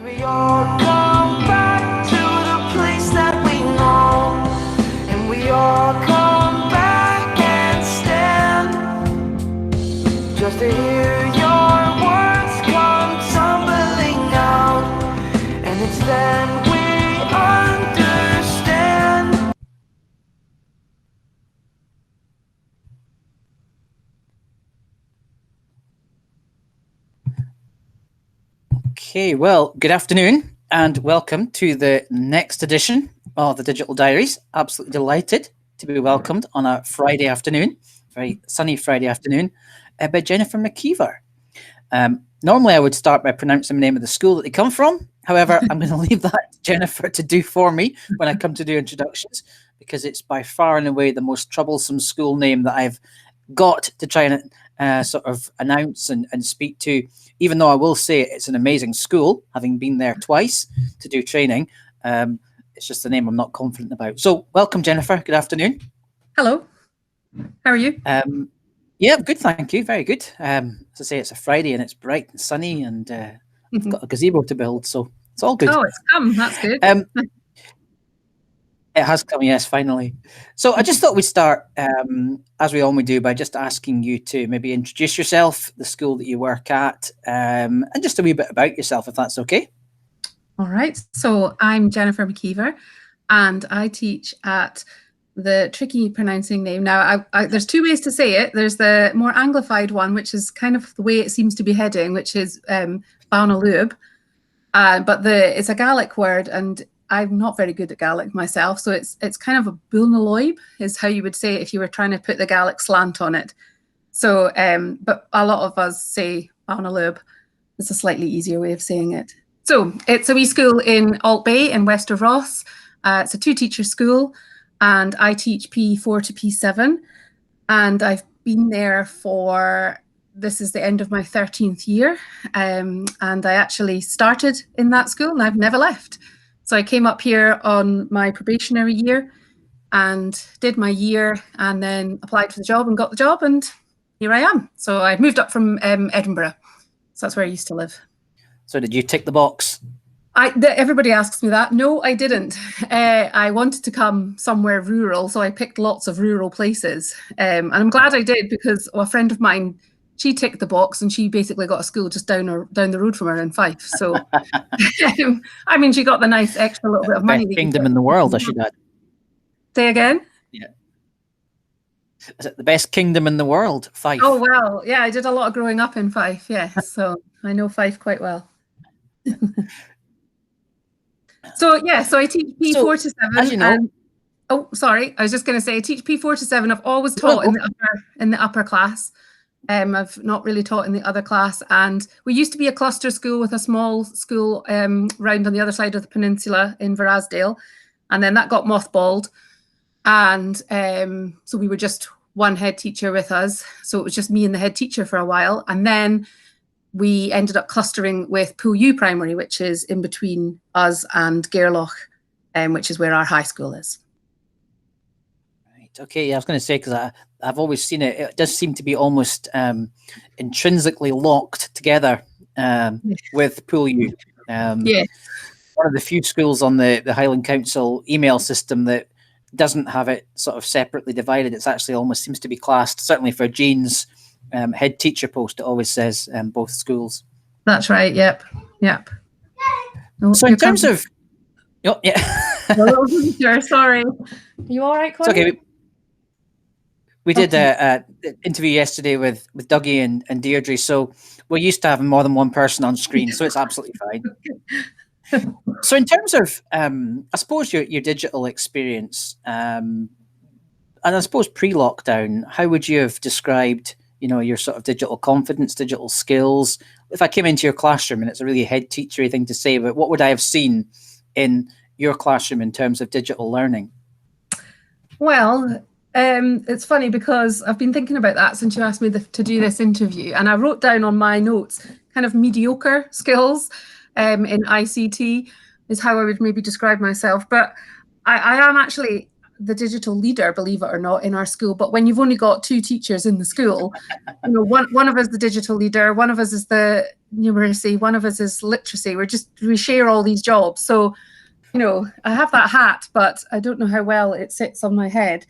We all come back to the place that we know, and we all come back and stand just to hear your words come tumbling out, and it's then we understand. Okay, well, good afternoon and welcome to the next edition of the Digital Diaries. Absolutely delighted to be welcomed on a Friday afternoon, very sunny Friday afternoon, by Jennifer MacIver. Normally I would start by pronouncing the name of the school that they come from. However, I'm going to leave that to Jennifer to do for me when I come to do introductions, because it's by far and away the most troublesome school name that I've got to try and sort of announce and speak to, even though I will say it's an amazing school, having been there twice to do training. It's just the name I'm not confident about. So welcome, Jennifer. Good afternoon. Hello. How are you? Yeah, good, thank you. Very good. As I say, it's a Friday and it's bright and sunny, and I've got a gazebo to build, so it's all good. Oh, it's come. That's good. It has come, yes, finally. So I just thought we'd start, as we always do, by just asking you to maybe introduce yourself, the school that you work at, and just a wee bit about yourself, if that's okay. All right. So I'm Jennifer MacIver, and I teach at the tricky pronouncing name. Now, there's two ways to say it. There's the more anglified one, which is kind of the way it seems to be heading, which is Baunalub. But it's a Gaelic word, and I'm not very good at Gaelic myself, so it's kind of a Bulnaloib is how you would say it if you were trying to put the Gaelic slant on it. So, but a lot of us say Baunalub. It's a slightly easier way of saying it. So it's a wee school in Alt Bay in West of Ross. It's a 2-teacher school, and I teach P4 to P7, and I've been there this is the end of my 13th year, and I actually started in that school and I've never left. So I came up here on my probationary year and did my year, and then applied for the job and got the job, and here I am. So I've moved up from Edinburgh. So that's where I used to live. So did you tick the box? Everybody asks me that. No, I didn't. I wanted to come somewhere rural, so I picked lots of rural places. And I'm glad I did, because a friend of mine, she ticked the box and she basically got a school just down the road from her in Fife. So, I mean, she got the nice extra little bit of money. Best kingdom in the world, I should add. Say again? Yeah. Is it the best kingdom in the world, Fife? Oh, well, yeah, I did a lot of growing up in Fife, yes. So I know Fife quite well. So I teach P4 to 7. As you know, oh, sorry, I was just going to say I teach P4 to 7. I've always taught in the upper class. I've not really taught in the other class, and we used to be a cluster school with a small school round on the other side of the peninsula in Verasdale, and then that got mothballed, and so we were just one head teacher with us, so it was just me and the head teacher for a while, and then we ended up clustering with Pool U Primary, which is in between us and Gairloch, which is where our high school is. Okay, yeah, I was going to say, because I've always seen it. It does seem to be almost intrinsically locked together with Pool U. Yeah. One of the few schools on the Highland Council email system that doesn't have it sort of separately divided. It's actually almost seems to be classed, certainly for Jean's head teacher post, it always says both schools. That's right, yep. Oh, so in terms of... Oh, yeah. Sorry. Are you all right, Connie? It's okay. We did an interview yesterday with Dougie and Deirdre, so we're used to having more than one person on screen, so it's absolutely fine. So in terms of, I suppose, your digital experience, and I suppose pre-lockdown, how would you have described, your sort of digital confidence, digital skills? If I came into your classroom, and it's a really head teachery thing to say, but what would I have seen in your classroom in terms of digital learning? Well, it's funny because I've been thinking about that since you asked me to do this interview, and I wrote down on my notes kind of mediocre skills in ICT is how I would maybe describe myself. But I am actually the digital leader, believe it or not, in our school. But when you've only got 2 teachers in the school, one of us is the digital leader, one of us is the numeracy, one of us is literacy. We share all these jobs. So, I have that hat, but I don't know how well it sits on my head.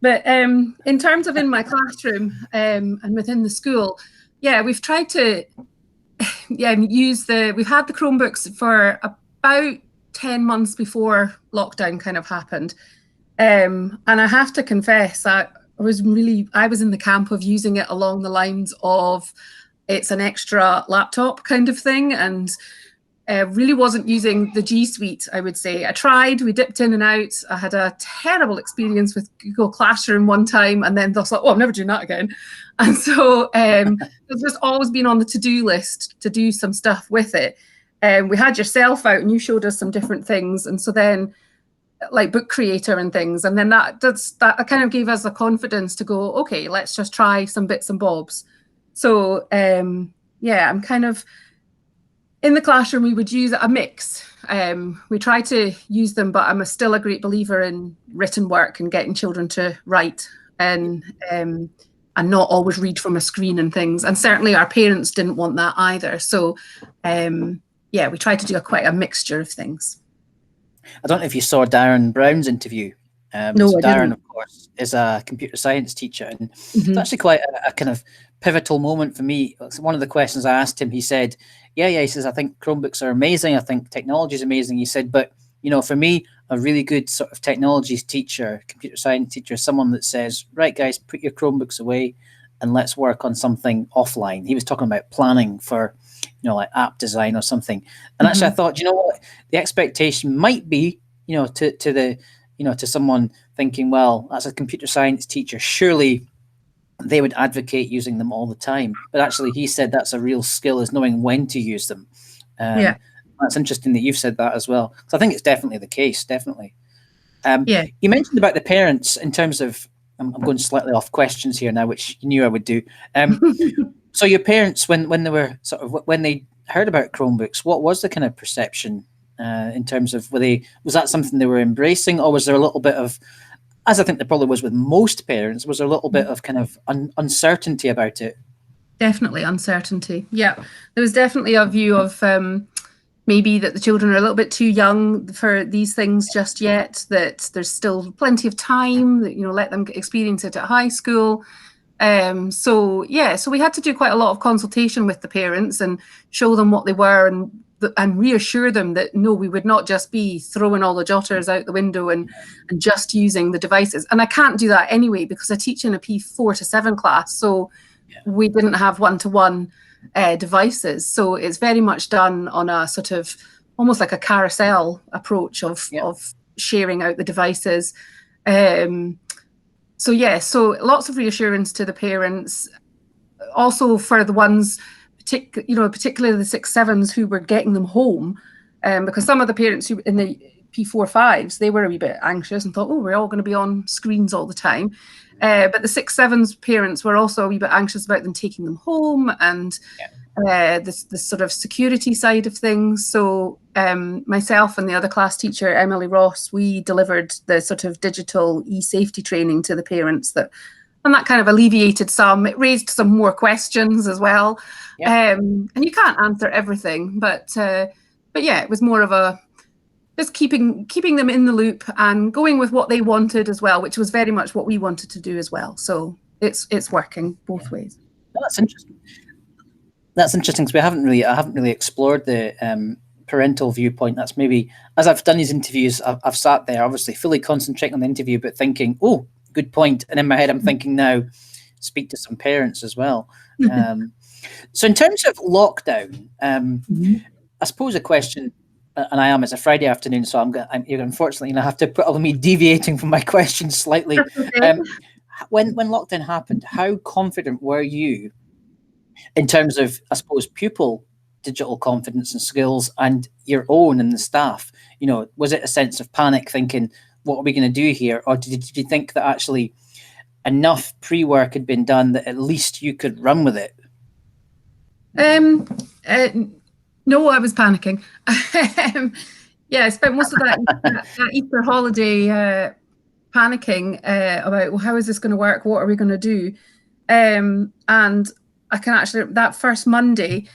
But in terms of in my classroom and within the school, we've tried to we've had the Chromebooks for about 10 months before lockdown kind of happened. And I have to confess, I was in the camp of using it along the lines of it's an extra laptop kind of thing, and really wasn't using the G Suite, I would say. I tried, we dipped in and out. I had a terrible experience with Google Classroom one time, and then thought, I'm never doing that again. And so it's just always been on the to-do list to do some stuff with it. We had yourself out and you showed us some different things. And so then like Book Creator and things. And then that kind of gave us the confidence to go, okay, let's just try some bits and bobs. So I'm kind of, in the classroom, we would use a mix. We try to use them, but I'm still a great believer in written work and getting children to write and not always read from a screen and things. And certainly our parents didn't want that either. So we tried to do quite a mixture of things. I don't know if you saw Darren Brown's interview. No, so I Darren, didn't. of course, is a computer science teacher, and it's actually quite a kind of pivotal moment for me. One of the questions I asked him, he said, he says, I think Chromebooks are amazing. I think technology is amazing. He said, but, for me, a really good sort of technology teacher, computer science teacher, is someone that says, right, guys, put your Chromebooks away and let's work on something offline. He was talking about planning for, like app design or something. And actually I thought, what, the expectation might be, to someone thinking, well, as a computer science teacher, surely they would advocate using them all the time. But actually, he said that's a real skill, is knowing when to use them. That's interesting that you've said that as well. So I think it's definitely the case, definitely. You mentioned about the parents in terms of, I'm going slightly off questions here now, which you knew I would do. So your parents, when they were when they heard about Chromebooks, what was the kind of perception in terms of, was that something they were embracing, or was there a little bit of, as I think there probably was with most parents, was there a little bit of kind of uncertainty about it? Definitely uncertainty. Yeah, there was definitely a view of maybe that the children are a little bit too young for these things just yet, that there's still plenty of time, that, let them experience it at high school. So we had to do quite a lot of consultation with the parents and show them what they were and reassure them that no, we would not just be throwing all the jotters out the window and just using the devices. And I can't do that anyway because I teach in a P4 to 7 class, so we didn't have one-to-one devices. So it's very much done on a sort of almost like a carousel approach of sharing out the devices. So lots of reassurance to the parents. Also for the ones, particularly the 6-7s who were getting them home, because some of the parents who in the P4-5s, they were a wee bit anxious and thought, we're all going to be on screens all the time. But the 6-7s parents were also a wee bit anxious about them taking them home and the sort of security side of things. So myself and the other class teacher, Emily Ross, we delivered the sort of digital e-safety training to the parents, and that kind of alleviated some. It raised some more questions as well. And you can't answer everything, but it was more of a just keeping them in the loop and going with what they wanted as well, which was very much what we wanted to do as well. So it's working both ways. That's interesting. That's interesting because I haven't really explored the parental viewpoint. That's maybe, as I've done these interviews, I've sat there obviously fully concentrating on the interview, but thinking, oh, good point. And in my head, I'm thinking now, speak to some parents as well. So in terms of lockdown, I suppose a question, and it's a Friday afternoon, so you're unfortunately going to have to put up with me deviating from my question slightly. When lockdown happened, how confident were you in terms of, I suppose, pupil digital confidence and skills and your own and the staff? Was it a sense of panic thinking, what are we going to do here? Or did you think that actually enough pre-work had been done that at least you could run with it? No, I was panicking. I spent most of that Easter holiday panicking about, well, how is this going to work? What are we going to do? And I can actually, that first Monday,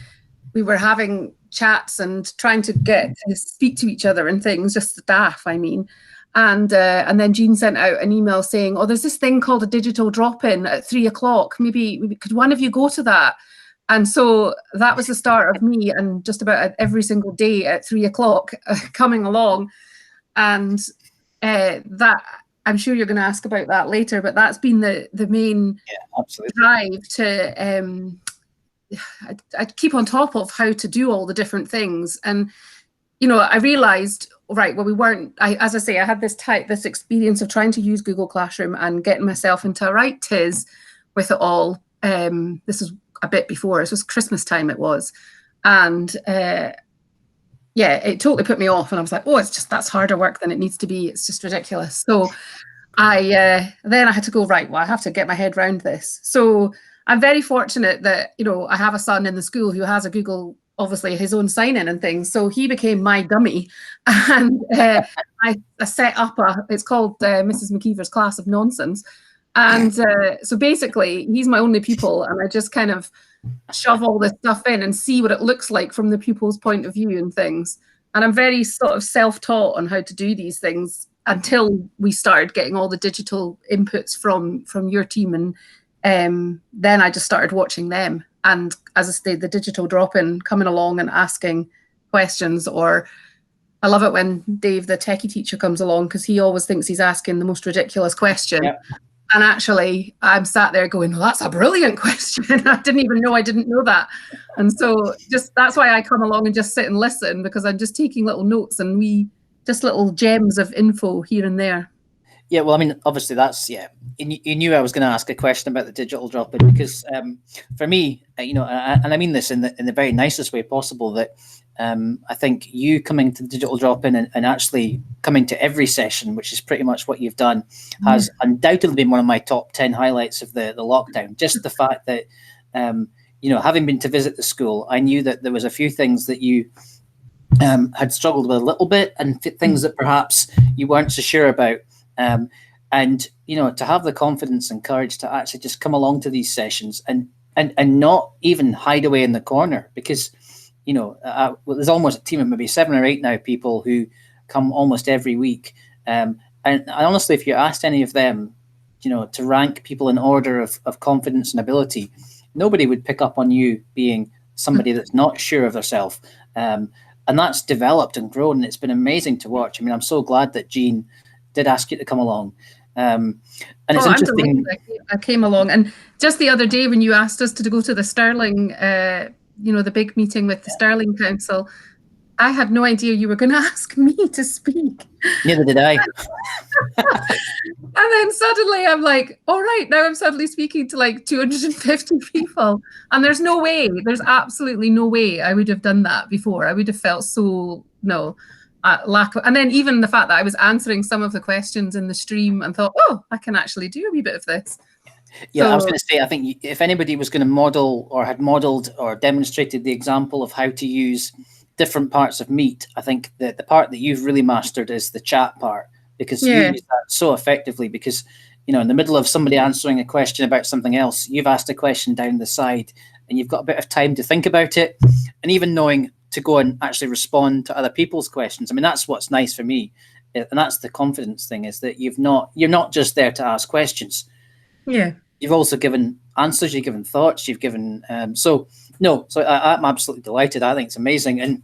we were having chats and trying to get to speak to each other and things, just staff, I mean. And then Jean sent out an email saying, oh, there's this thing called a digital drop-in at 3 o'clock. Maybe could one of you go to that? And so that was the start of me, and just about every single day at 3 o'clock coming along. And that, I'm sure you're going to ask about that later, but that's been the main drive to I'd keep on top of how to do all the different things. And, you know, I realized, right, well, we weren't, as I say, I had this experience of trying to use Google Classroom and getting myself into a right tiz with it all. This was a bit before, it was Christmas time it was. And yeah, it totally put me off. And I was like, oh, it's just, that's harder work than it needs to be. It's just ridiculous. So then I had to go, right, well, I have to get my head around this. So I'm very fortunate that, you know, I have a son in the school who has a Google, obviously his own sign-in and things. So he became my dummy. And I set up it's called Mrs. MacIver's Class of Nonsense. And so basically he's my only pupil, and I just kind of shove all this stuff in and see what it looks like from the pupil's point of view and things. And I'm very sort of self-taught on how to do these things until we started getting all the digital inputs from your team. And then I just started watching them. And as I say, the digital drop-in coming along and asking questions, or I love it when Dave, the techie teacher, comes along, because he always thinks he's asking the most ridiculous question. Yep. And actually, I'm sat there going, well, that's a brilliant question. I didn't even know I didn't know that. And so just that's why I come along and just sit and listen, because I'm just taking little notes and just little gems of info here and there. Yeah, well, I mean, obviously that's, yeah, you knew I was going to ask a question about the digital drop-in, because for me, you know, and I mean this in the very nicest way possible, that I think you coming to the digital drop-in and actually coming to every session, which is pretty much what you've done, has undoubtedly been one of my top 10 highlights of the lockdown. Just the fact that, you know, having been to visit the school, I knew that there was a few things that you had struggled with a little bit, and things that perhaps you weren't so sure about. And, you know, to have the confidence and courage to actually just come along to these sessions and not even hide away in the corner, because, you know, well, there's almost a team of maybe 7 or 8 now people who come almost every week. And honestly, if you asked any of them, you know, to rank people in order of confidence and ability, nobody would pick up on you being somebody that's not sure of herself. And that's developed and grown, and it's been amazing to watch. I mean, I'm so glad that Jean did ask you to come along. And it's interesting. I came along, and just the other day when you asked us to go to the Stirling, you know, the big meeting with the Stirling Council, I had no idea you were going to ask me to speak. Neither did I. And then suddenly I'm like, all right, now I'm suddenly speaking to like 250 people. And there's absolutely no way I would have done that before. I would have felt so, and then even the fact that I was answering some of the questions in the stream and thought, oh, I can actually do a wee bit of this. Yeah, I was going to say, I think if anybody was going to model or had modeled or demonstrated the example of how to use different parts of Meet, I think the part that you've really mastered is the chat part, because you use that so effectively, because, you know, in the middle of somebody answering a question about something else, you've asked a question down the side and you've got a bit of time to think about it, and even knowing to go and actually respond to other people's questions. I mean, that's what's nice for me, and that's the confidence thing, is that you're not just there to ask questions. Yeah. You've also given answers, you've given thoughts, you've given so I'm absolutely delighted. I think it's amazing. And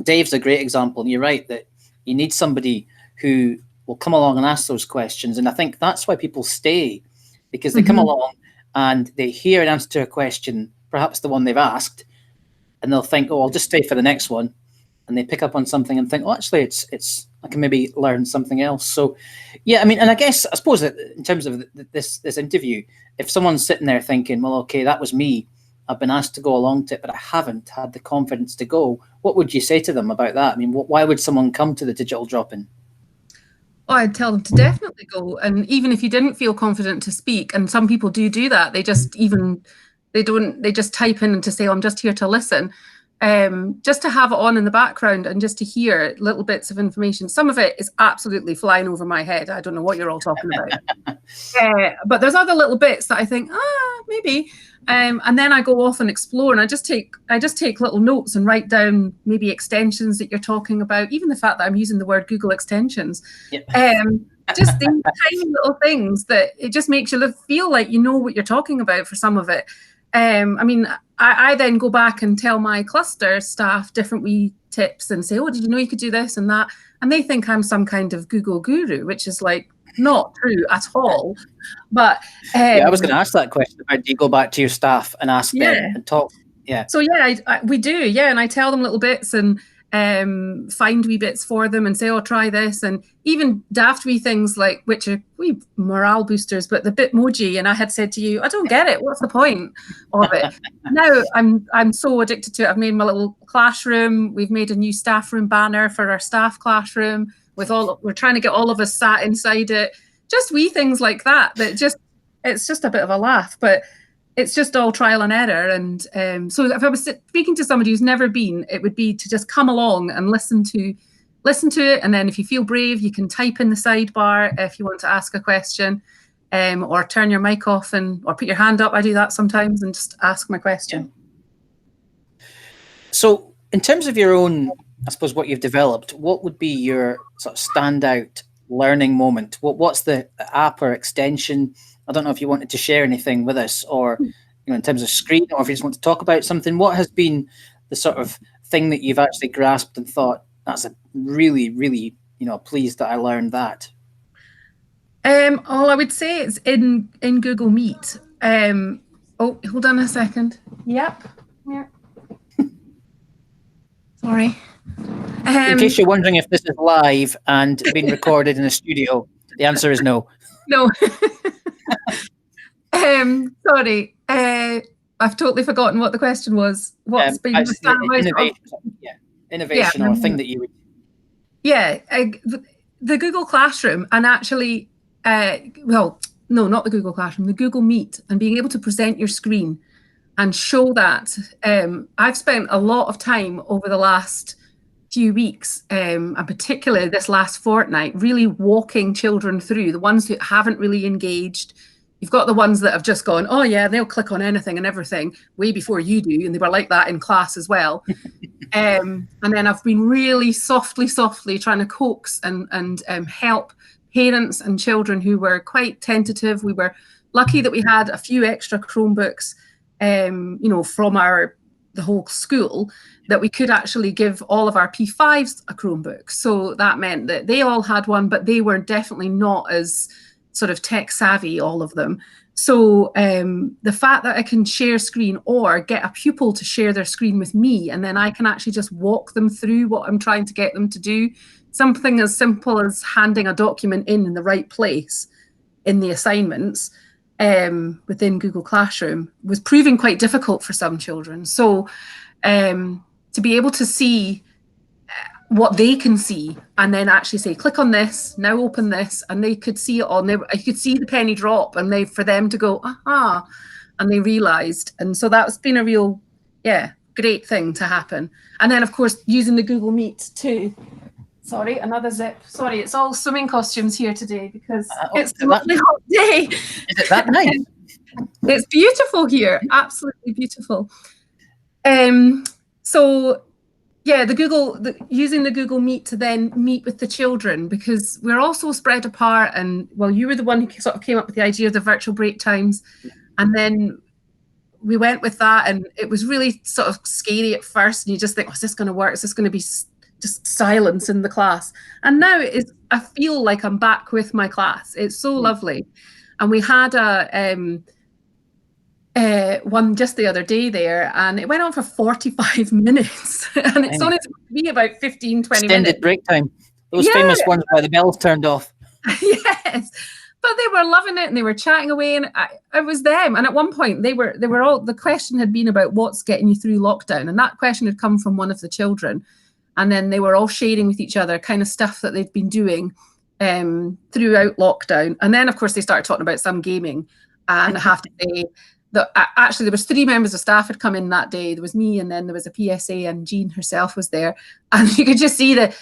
Dave's a great example, and you're right that you need somebody who will come along and ask those questions. And I think that's why people stay, because they come along and they hear an answer to a question, perhaps the one they've asked, and they'll think, oh, I'll just stay for the next one. And they pick up on something and think, oh, actually, it's I can maybe learn something else. So, yeah, I mean, and I suppose that in terms of this interview, if someone's sitting there thinking, well, okay, that was me, I've been asked to go along to it, but I haven't had the confidence to go, what would you say to them about that? I mean, why would someone come to the digital drop-in? Oh, I'd tell them to definitely go. And even if you didn't feel confident to speak, and some people do that, they just type in to say, oh, I'm just here to listen. just to have it on in the background and just to hear little bits of information. Some of it is absolutely flying over my head. I don't know what you're all talking about. But there's other little bits that I think, maybe. And then I go off and explore, and I just take little notes and write down maybe extensions that you're talking about, even the fact that I'm using the word Google extensions. Yep. Just these tiny little things that it just makes you feel like you know what you're talking about for some of it. I mean, I then go back and tell my cluster staff different wee tips and say, oh, did you know you could do this and that? And they think I'm some kind of Google guru, which is like not true at all. But yeah, I was going to ask that question. Do you go back to your staff and ask them and talk? Yeah. So yeah, we do. Yeah, and I tell them little bits and find wee bits for them and say, oh, try this, and even daft wee things like, which are wee morale boosters, but the Bitmoji. And I had said to you, I don't get it. What's the point of it? Now I'm so addicted to it. I've made my little classroom. We've made a new staff room banner for our staff classroom. We're trying to get all of us sat inside it. Just wee things like that. It's just a bit of a laugh, but it's just all trial and error. And so if I was speaking to somebody who's never been, it would be to just come along and listen to it. And then if you feel brave, you can type in the sidebar if you want to ask a question, or turn your mic off or put your hand up. I do that sometimes and just ask my question. So in terms of your own, I suppose, what you've developed, what would be your sort of standout learning moment? What's the app or extension? I don't know if you wanted to share anything with us, or in terms of screen, or if you just want to talk about something. What has been the sort of thing that you've actually grasped and thought, that's a really, really, pleased that I learned that? All I would say is in Google Meet. Oh, hold on a second. Yep. Yeah. Sorry. In case you're wondering if this is live and being recorded in a studio, the answer is no. No. Sorry. I've totally forgotten what the question was. What's been innovation or thing that you would... Yeah, the Google Classroom, and actually, no, not the Google Classroom, the Google Meet, and being able to present your screen and show that. I've spent a lot of time over the last few weeks, and particularly this last fortnight, really walking children through the ones who haven't really engaged. You've got the ones that have just gone, oh yeah, they'll click on anything and everything way before you do, and they were like that in class as well. And then I've been really softly trying to coax and help parents and children who were quite tentative. We were lucky that we had a few extra Chromebooks, from the whole school, that we could actually give all of our P5s a Chromebook. So that meant that they all had one, but they were definitely not as sort of tech savvy, all of them. So the fact that I can share screen or get a pupil to share their screen with me, and then I can actually just walk them through what I'm trying to get them to do, something as simple as handing a document in the right place in the assignments within Google Classroom, was proving quite difficult for some children. So to be able to see what they can see and then actually say, click on this, now open this, and they could see it all. I could see the penny drop, and for them to go, aha, and they realized. And so that's been a real, great thing to happen. And then of course, using the Google Meet to, sorry, another zip. Sorry, it's all swimming costumes here today because it's a lovely hot day. Is it that nice? It's beautiful here, absolutely beautiful. So yeah, using the Google Meet to then meet with the children, because we're all so spread apart. And well, you were the one who sort of came up with the idea of the virtual break times, and then we went with that, and it was really sort of scary at first. And you just think, is this going to work? Is this going to be just silence in the class? And now I feel like I'm back with my class. It's so lovely. And we had one just the other day there, and it went on for 45 minutes. And it's only to be about 15, 20 Extended minutes. break time. Those famous ones where the bells turned off. Yes. But they were loving it, and they were chatting away, and it was them. And at one point they were all, the question had been about what's getting you through lockdown. And that question had come from one of the children. And then they were all sharing with each other kind of stuff that they'd been doing throughout lockdown. And then of course they started talking about some gaming. And I have to say, actually there was 3 members of staff had come in that day. There was me, and then there was a PSA, and Jean herself was there, and you could just see the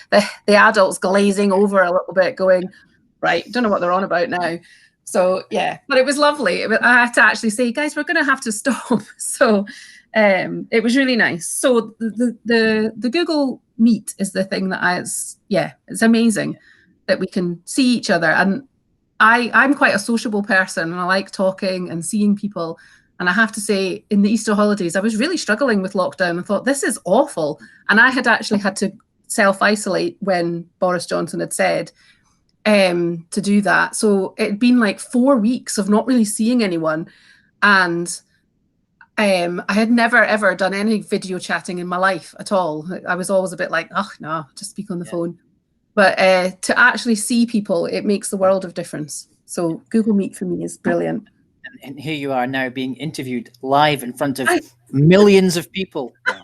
adults glazing over a little bit, going, right, don't know what they're on about now. So yeah, but it was lovely. I had to actually say, guys, we're going to have to stop. So it was really nice. So the Google Meet is the thing that it's amazing that we can see each other. And I'm quite a sociable person, and I like talking and seeing people. And I have to say, in the Easter holidays, I was really struggling with lockdown. I thought, this is awful. And I had actually had to self-isolate when Boris Johnson had said to do that. So it'd been like 4 weeks of not really seeing anyone. And I had never, ever done any video chatting in my life at all. I was always a bit like, oh, no, just speak on the phone. But to actually see people, it makes the world of difference. So Google Meet for me is brilliant. And here you are now being interviewed live in front of millions of people. Well,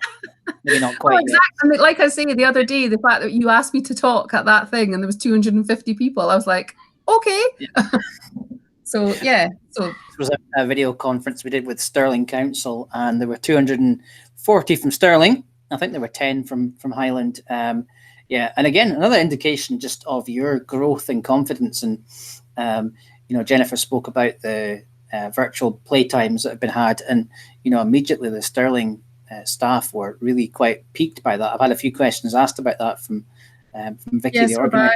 maybe not quite. Oh, exactly. Like I say, the other day, the fact that you asked me to talk at that thing and there was 250 people, I was like, okay. Yeah. So yeah. So it was a video conference we did with Stirling Council, and there were 240 from Stirling. I think there were 10 from Highland. Yeah, and again, another indication just of your growth and confidence. And Jennifer spoke about the virtual playtimes that have been had, and immediately the Stirling staff were really quite piqued by that. I've had a few questions asked about that from Vicky, the organizer.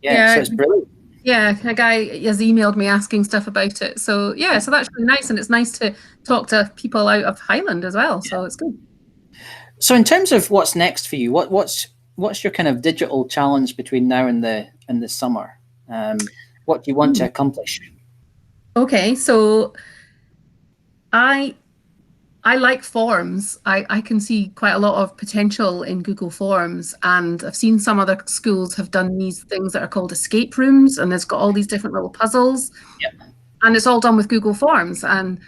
Yeah, so it's brilliant. Yeah, a guy has emailed me asking stuff about it. So yeah, so that's really nice, and it's nice to talk to people out of Highland as well. So it's good. So in terms of what's next for you, what's your kind of digital challenge between now and the summer? What do you want to accomplish? Okay, so I like forms. I can see quite a lot of potential in Google Forms, and I've seen some other schools have done these things that are called escape rooms, and it's got all these different little puzzles. Yep. And it's all done with Google Forms, and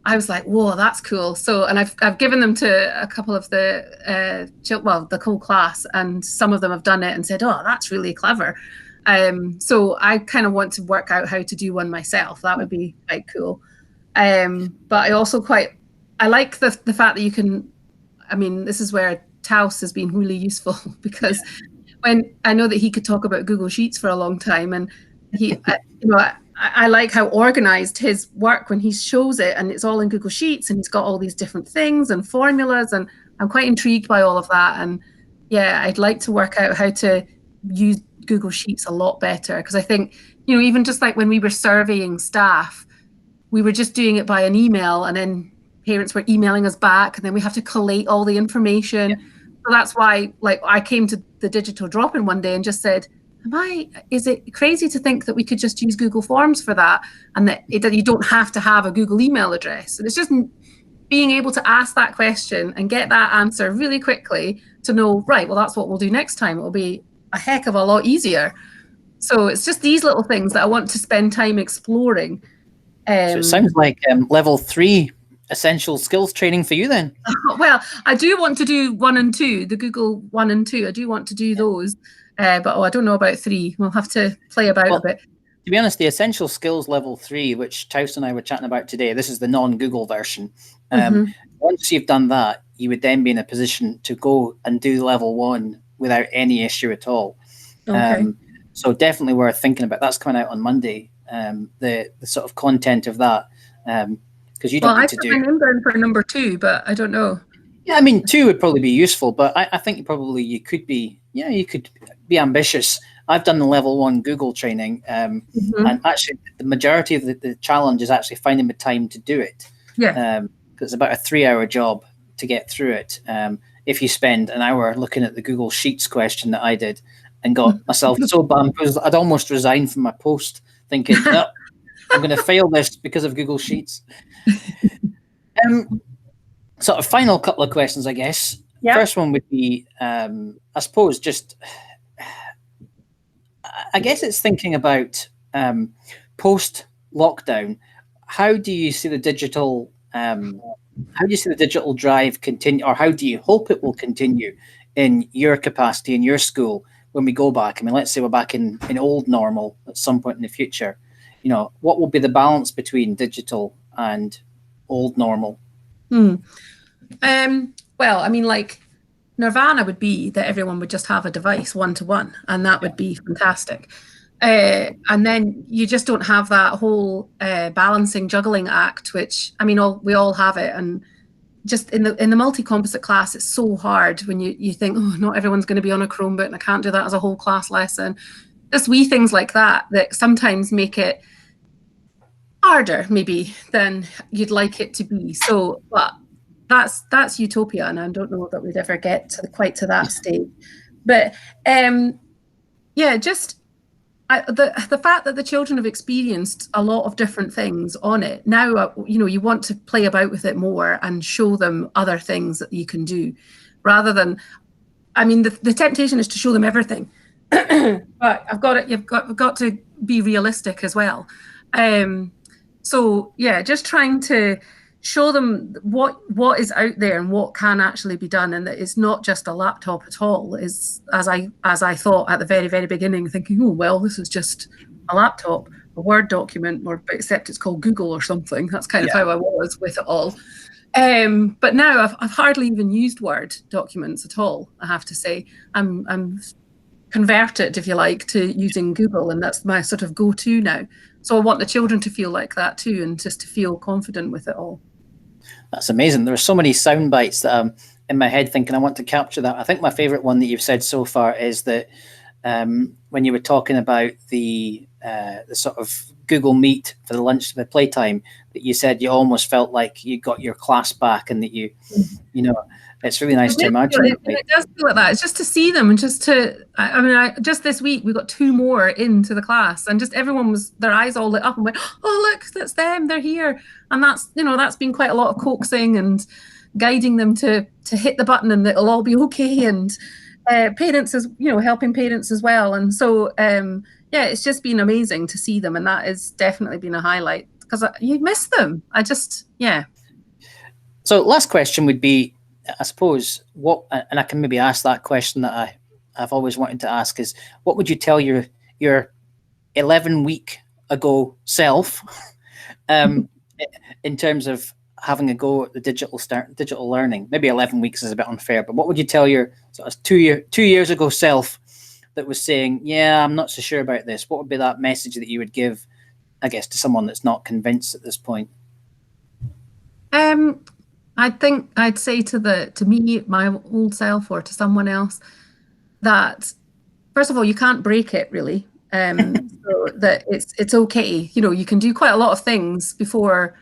I was like, whoa, that's cool. So, and I've given them to a couple of the whole class, and some of them have done it and said, oh, that's really clever. So I kind of want to work out how to do one myself. That would be quite cool. But I also I like the fact that you can, I mean, this is where Taus has been really useful, because when I know that he could talk about Google Sheets for a long time, and I like how organized his work when he shows it, and it's all in Google Sheets, and he's got all these different things and formulas, and I'm quite intrigued by all of that. And yeah, I'd like to work out how to use Google Sheets a lot better, because I think, even just like when we were surveying staff, we were just doing it by an email, and then parents were emailing us back, and then we have to collate all the information. Yeah. So that's why, like, I came to the digital drop-in one day and just said, is it crazy to think that we could just use Google Forms for that, and that you don't have to have a Google email address? And it's just being able to ask that question and get that answer really quickly to know, right, well, that's what we'll do next time. It'll be a heck of a lot easier. So it's just these little things that I want to spend time exploring. So it sounds like level 3 essential skills training for you then. Well, I do want to do 1 and 2, the Google 1 and 2. I do want to do those. But I don't know about 3. We'll have to play about a bit. To be honest, the essential skills level 3, which Taus and I were chatting about today, this is the non-Google version. Once you've done that, you would then be in a position to go and do level 1 without any issue at all. Okay. So definitely worth thinking about. That's coming out on Monday. The sort of content of that, because you don't need to do. I put my name down for number 2, but I don't know. Yeah, I mean, 2 would probably be useful, but I think you could be ambitious. I've done the level 1 Google training, and actually the majority of the challenge is actually finding the time to do it. Yeah. Because it's about a 3-hour job to get through it. If you spend an hour looking at the Google Sheets question that I did, and got myself so bamboozled, I'd almost resigned from my post, thinking, no, I'm going to fail this because of Google Sheets. Sort of final couple of questions, I guess. Yep. First one would be, I suppose, just, I guess it's thinking about post-lockdown. How do you see the digital drive continue, or how do you hope it will continue in your capacity in your school when we go back? I mean, let's say we're back in old normal at some point in the future. What will be the balance between digital and old normal? Well, I mean, like Nirvana would be that everyone would just have a device one-to-one, and that would be fantastic. And then you just don't have that whole balancing, juggling act, which I mean, we all have it. And just in the multi-composite class, it's so hard when you think, oh, not everyone's going to be on a Chromebook, and I can't do that as a whole class lesson. Just wee things like that sometimes make it harder, maybe, than you'd like it to be. So, but that's utopia, and I don't know that we'd ever get to quite to that stage. But yeah, just the fact that the children have experienced a lot of different things on it now, you want to play about with it more and show them other things that you can do, rather than, I mean, the temptation is to show them everything, but you've got to be realistic as well. So yeah, just trying to show them what is out there and what can actually be done, and that it's not just a laptop at all. Is as I thought at the very, very beginning, thinking, oh well, this is just a laptop, a Word document, or except it's called Google or something. That's kind of how I was with it all. But now I've hardly even used Word documents at all. I have to say, I'm converted, if you like, to using Google, and that's my sort of go-to now. So I want the children to feel like that too, and just to feel confident with it all. That's amazing. There are so many sound bites that I'm in my head thinking I want to capture that. I think my favorite one that you've said so far is that when you were talking about the sort of Google Meet for the lunch, the playtime, that you said you almost felt like you got your class back, and that you know, it's really nice to imagine. It does feel like that. It's just to see them, and just to, I mean, just this week we got 2 more into the class, and just everyone was, their eyes all lit up and went, oh look, that's them, they're here. And that's been quite a lot of coaxing and guiding them to hit the button, and it'll all be okay. And parents, as helping parents as well. And so yeah, it's just been amazing to see them, and that has definitely been a highlight, because you miss them. So last question would be, I suppose, and I can maybe ask that question that I've always wanted to ask, is what would you tell your 11-week ago self in terms of having a go at the digital learning? Maybe 11 weeks is a bit unfair, but what would you tell your sort of 2 years ago self that was saying, yeah, I'm not so sure about this? What would be that message that you would give, I guess, to someone that's not convinced at this point? I think I'd say to me, my old self, or to someone else, that first of all, you can't break it, really. So that it's okay. You can do quite a lot of things before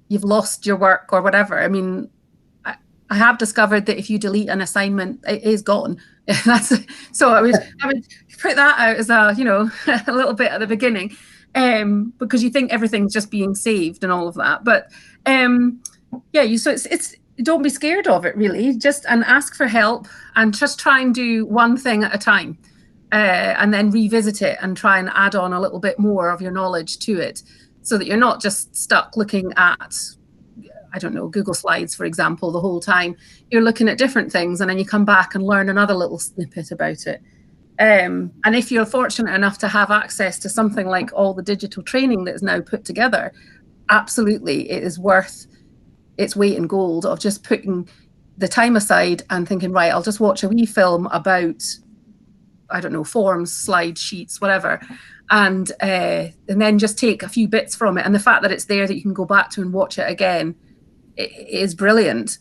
you've lost your work or whatever. I mean, I have discovered that if you delete an assignment, it is gone. So I would put that out as a a little bit at the beginning, because you think everything's just being saved and all of that. But yeah, so it's don't be scared of it, really. And ask for help, and just try and do one thing at a time, and then revisit it and try and add on a little bit more of your knowledge to it, so that you're not just stuck looking at, I don't know, Google Slides, for example, the whole time. You're looking at different things, and then you come back and learn another little snippet about it. And if you're fortunate enough to have access to something like all the digital training that is now put together, absolutely, it is worth its weight in gold of just putting the time aside and thinking, right, I'll just watch a wee film about, I don't know, forms, slides, sheets, whatever, and then just take a few bits from it. And the fact that it's there that you can go back to and watch it again is brilliant.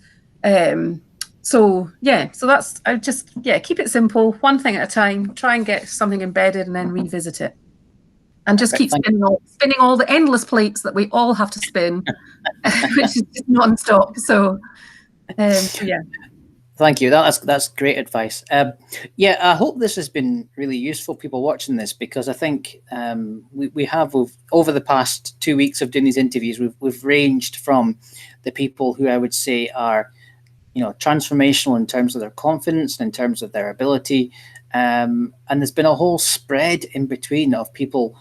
So that's, keep it simple, one thing at a time, try and get something embedded, and then revisit it. And just keep spinning all the endless plates that we all have to spin, which is just non-stop. So, yeah. Thank you. That's great advice. Yeah, I hope this has been really useful, people watching this, because I think we have, over the past 2 weeks of doing these interviews, we've ranged from the people who I would say are, transformational in terms of their confidence and in terms of their ability, and there's been a whole spread in between of people.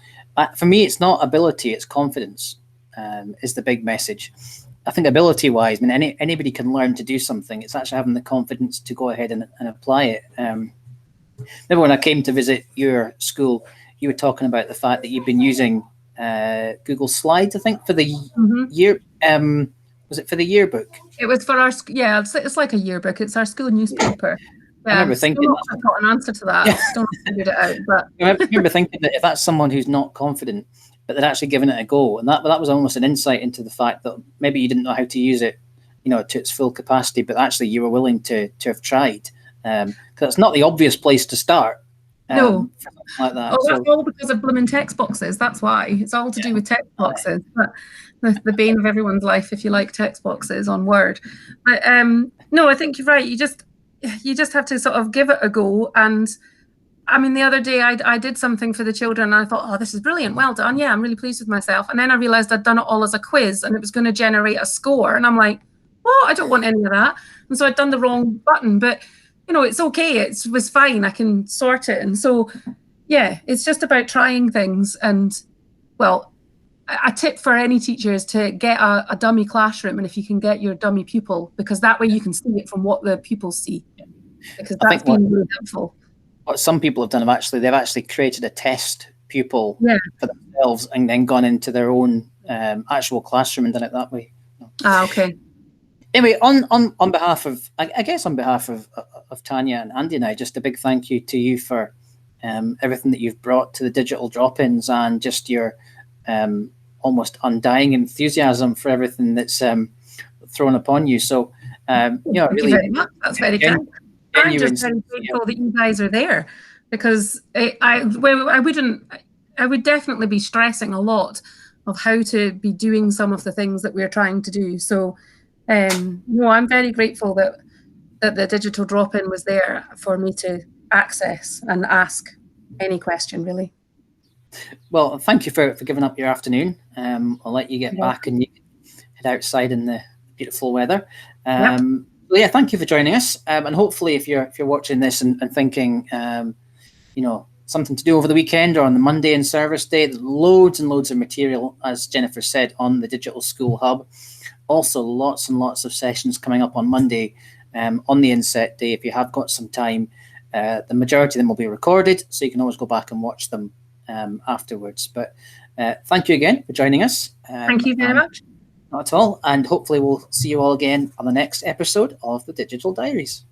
For me, it's not ability, it's confidence, is the big message. I think ability-wise, I mean, anybody can learn to do something. It's actually having the confidence to go ahead and apply it. Remember when I came to visit your school, you were talking about the fact that you've been using Google Slides, I think, for the year. Was it for the yearbook? It was for our yeah. It's like a yearbook. It's our school newspaper. I remember thinking, still not got an answer to that. I've still not figured it out. But I remember thinking that if that's someone who's not confident, but they're actually giving it a go, and that was almost an insight into the fact that maybe you didn't know how to use it, to its full capacity, but actually you were willing to have tried, because it's not the obvious place to start. No, like that. Oh, that's all because of blooming text boxes. That's why. It's all to do with text boxes. But the bane of everyone's life, if you like, text boxes on Word. But no, I think you're right. You just have to sort of give it a go. And I mean, the other day I did something for the children, and I thought, oh, this is brilliant. Well done. Yeah, I'm really pleased with myself. And then I realized I'd done it all as a quiz, and it was going to generate a score. And I'm like, well, I don't want any of that. And so I'd done the wrong button. But it's okay. It was fine. I can sort it. And so, yeah, it's just about trying things. And, well, a tip for any teacher is to get a dummy classroom, and if you can get your dummy pupil, because that way you can see it from what the pupils see, because that's been really helpful. What some people have done, they've actually created a test pupil for themselves and then gone into their own actual classroom and done it that way. Okay. Anyway, on behalf of, I guess on behalf of Tanya and Andy and I, just a big thank you to you for everything that you've brought to the digital drop-ins, and just your almost undying enthusiasm for everything that's thrown upon you. So, thank really, you very much. That's very kind. I'm just very grateful that you guys are there, because I would definitely be stressing a lot of how to be doing some of the things that we're trying to do. So, no, I'm very grateful that the digital drop-in was there for me to access and ask any question, really. Well, thank you for giving up your afternoon. I'll let you get back and you can head outside in the beautiful weather. Well, yeah, thank you for joining us. And hopefully, if you're watching this and thinking, something to do over the weekend or on the Monday in service day, loads and loads of material, as Jennifer said, on the Digital School Hub. Also, lots and lots of sessions coming up on Monday on the inset day. If you have got some time, the majority of them will be recorded, so you can always go back and watch them afterwards. But thank you again for joining us. Thank you very much. Not at all. And hopefully we'll see you all again on the next episode of the Digital Diaries.